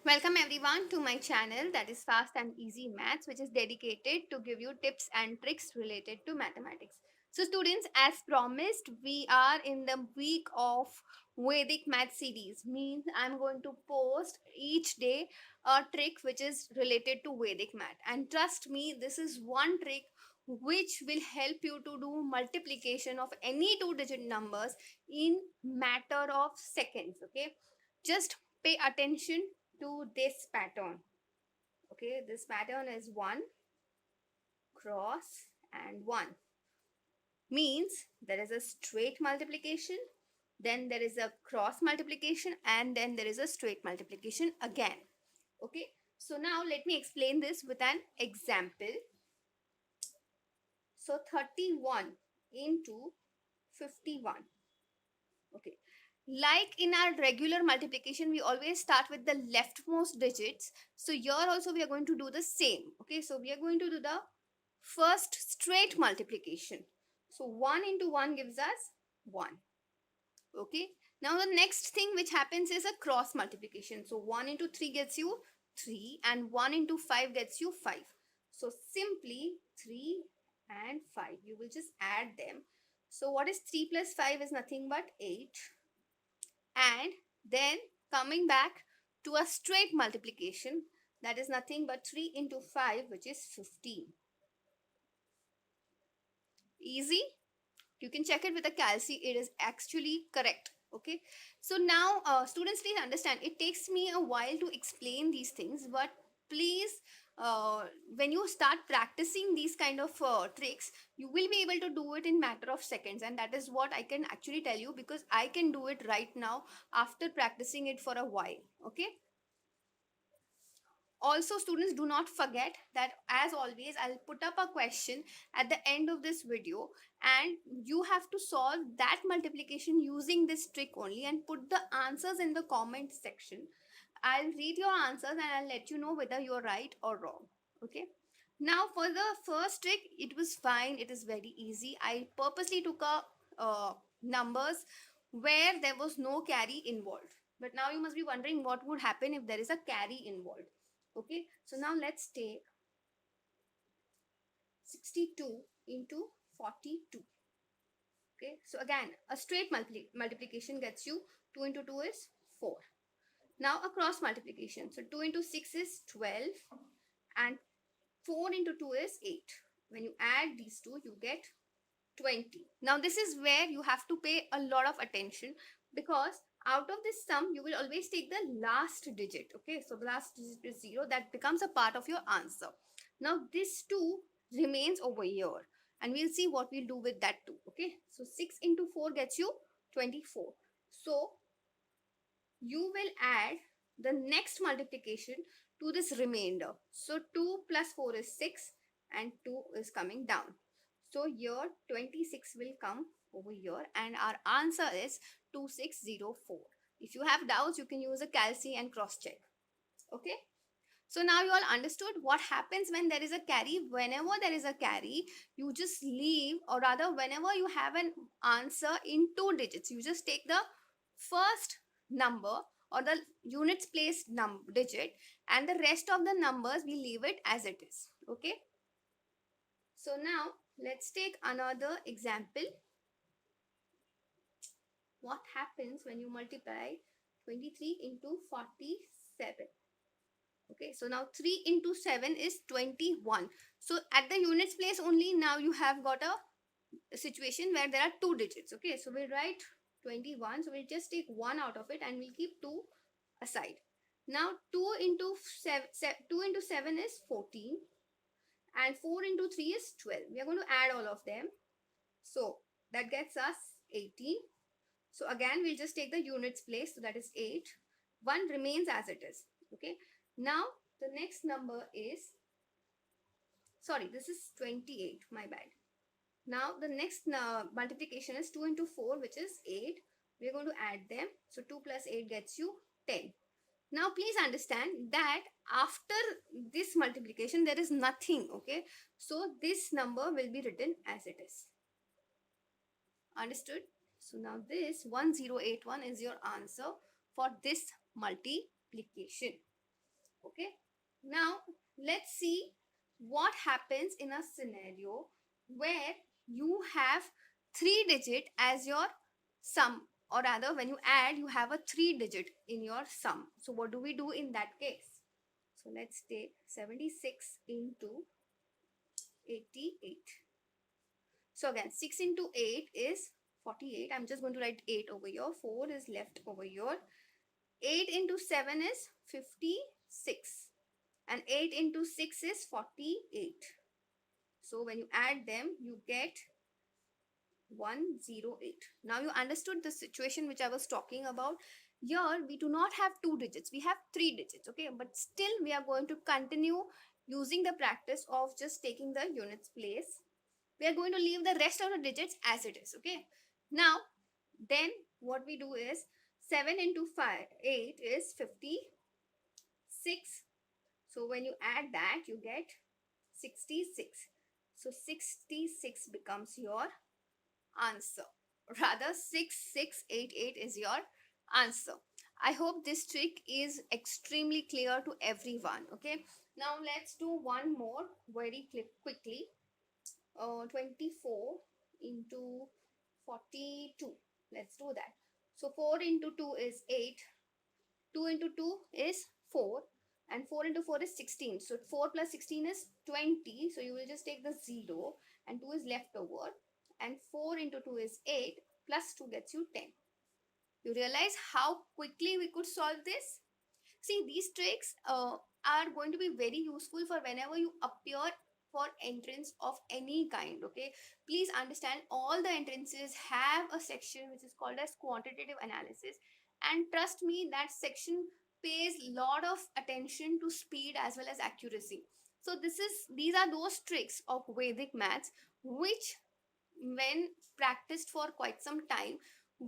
Welcome everyone to my channel, that is Fast and Easy Maths, which is dedicated to give you tips and tricks related to mathematics. So students, as promised, we are in the week of Vedic Math series. Means I'm going to post each day a trick which is related to Vedic Math. And trust me, this is one trick which will help you to do multiplication of any two-digit numbers in matter of seconds. Okay, just pay attention to this pattern. Okay, this pattern is 1 cross and 1, means there is a straight multiplication, then there is a cross multiplication, and then there is a straight multiplication again. Okay, so now let me explain this with an example. So 31 into 51. Okay, like in our regular multiplication, we always start with the leftmost digits. So here also we are going to do the same. Okay, so we are going to do the first straight multiplication. So 1 into 1 gives us 1. Okay, now the next thing which happens is a cross multiplication. So 1 into 3 gets you 3 and 1 into 5 gets you 5. So simply 3 and 5, you will just add them. So what is 3 plus 5 is nothing but 8. And then coming back to a straight multiplication, that is nothing but 3 into 5, which is 15. Easy. You can check it with a calci, it is actually correct. Okay, so now students, please understand, it takes me a while to explain these things, but please, when you start practicing these kind of tricks, you will be able to do it in matter of seconds, and that is what I can actually tell you, because I can do it right now after practicing it for a while. Okay, also students, do not forget that as always I'll put up a question at the end of this video, and you have to solve that multiplication using this trick only and put the answers in the comment section. I'll read your answers and I'll let you know whether you're right or wrong. Okay, now for the first trick, it was fine, it is very easy. I purposely took a numbers where there was no carry involved, but now you must be wondering what would happen if there is a carry involved. Okay, so now let's take 62 into 42. Okay, so again a straight multiplication gets you 2 into 2 is 4. Now a cross multiplication, so 2 into 6 is 12 and 4 into 2 is 8. When you add these two, you get 20. Now this is where you have to pay a lot of attention, because out of this sum you will always take the last digit. Okay, so the last digit is 0, that becomes a part of your answer. Now this 2 remains over here, and we'll see what we'll do with that 2. Okay, so 6 into 4 gets you 24. So you will add the next multiplication to this remainder. So 2 plus 4 is 6 and 2 is coming down. So here 26 will come over here, and our answer is 2604. If you have doubts, you can use a calci and cross check. Okay. So now you all understood what happens when there is a carry. Whenever there is a carry, you just leave, or rather whenever you have an answer in two digits, you just take the first number or the units place digit, and the rest of the numbers we leave it as it is. Okay, so now let's take another example. What happens when you multiply 23 into 47? Okay, so now 3 into 7 is 21. So at the units place only, now you have got a situation where there are two digits. Okay, so we'll write 21. So we'll just take 1 out of it and we'll keep 2 aside. Now 2 into 7 is 14, and 4 into 3 is 12. We are going to add all of them. So that gets us 18. So again, we'll just take the units place. So that is 8. 1 remains as it is. Okay. Now the next number is, sorry, this is 28. My bad. Now the next multiplication is 2 into 4, which is 8. We're going to add them. So 2 plus 8 gets you 10. Now please understand that after this multiplication, there is nothing. Okay. So this number will be written as it is. Understood? So now this 1081 is your answer for this multiplication. Okay, now let's see what happens in a scenario where you have 3 digit as your sum, or rather when you add you have a 3 digit in your sum. So what do we do in that case? So let's take 76 into 88. So again, 6 into 8 is 48. I'm just going to write 8 over here. 4 is left over here. 8 into 7 is 56. And 8 into 6 is 48. So when you add them, you get 108. Now you understood the situation which I was talking about. Here we do not have 2 digits, we have 3 digits. Okay, but still we are going to continue using the practice of just taking the units place. We are going to leave the rest of the digits as it is. Okay, now then what we do is 7 into 5 8 is 56. So when you add that you get 66. So 66 becomes your answer. Rather 6688 is your answer. I hope this trick is extremely clear to everyone. Okay, now let's do one more very quickly. 24 into 42. Let's do that. So 4 into 2 is 8. 2 into 2 is 4. And 4 into 4 is 16. So 4 plus 16 is 20. So you will just take the 0 and 2 is left over. And 4 into 2 is 8. Plus 2 gets you 10. You realize how quickly we could solve this? See, these tricks are going to be very useful for whenever you appear for entrance of any kind. Okay, please understand all the entrances have a section which is called as quantitative analysis, and trust me, that section pays lot of attention to speed as well as accuracy. So these are those tricks of Vedic maths which, when practiced for quite some time,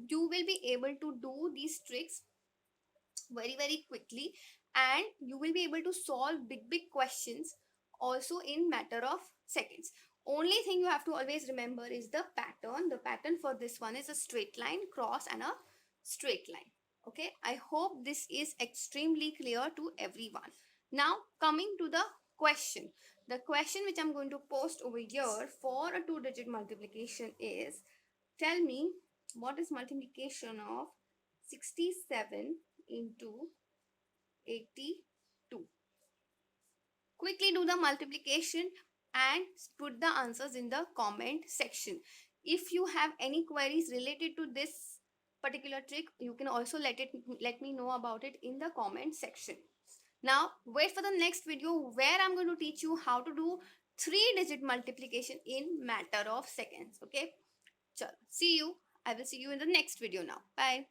you will be able to do these tricks very quickly, and you will be able to solve big questions also in matter of seconds. Only thing you have to always remember is the pattern. The pattern for this one is a straight line, cross, and a straight line. Okay, I hope this is extremely clear to everyone. Now coming to the question, the question which I'm going to post over here for a 2-digit multiplication is, tell me what is multiplication of 67 into 82. Quickly do the multiplication and put the answers in the comment section. If you have any queries related to this particular trick, you can also let me know about it in the comment section. Now wait for the next video where I'm going to teach you how to do 3-digit multiplication in matter of seconds. Okay, chalo, see you. I will see you in the next video now. Bye.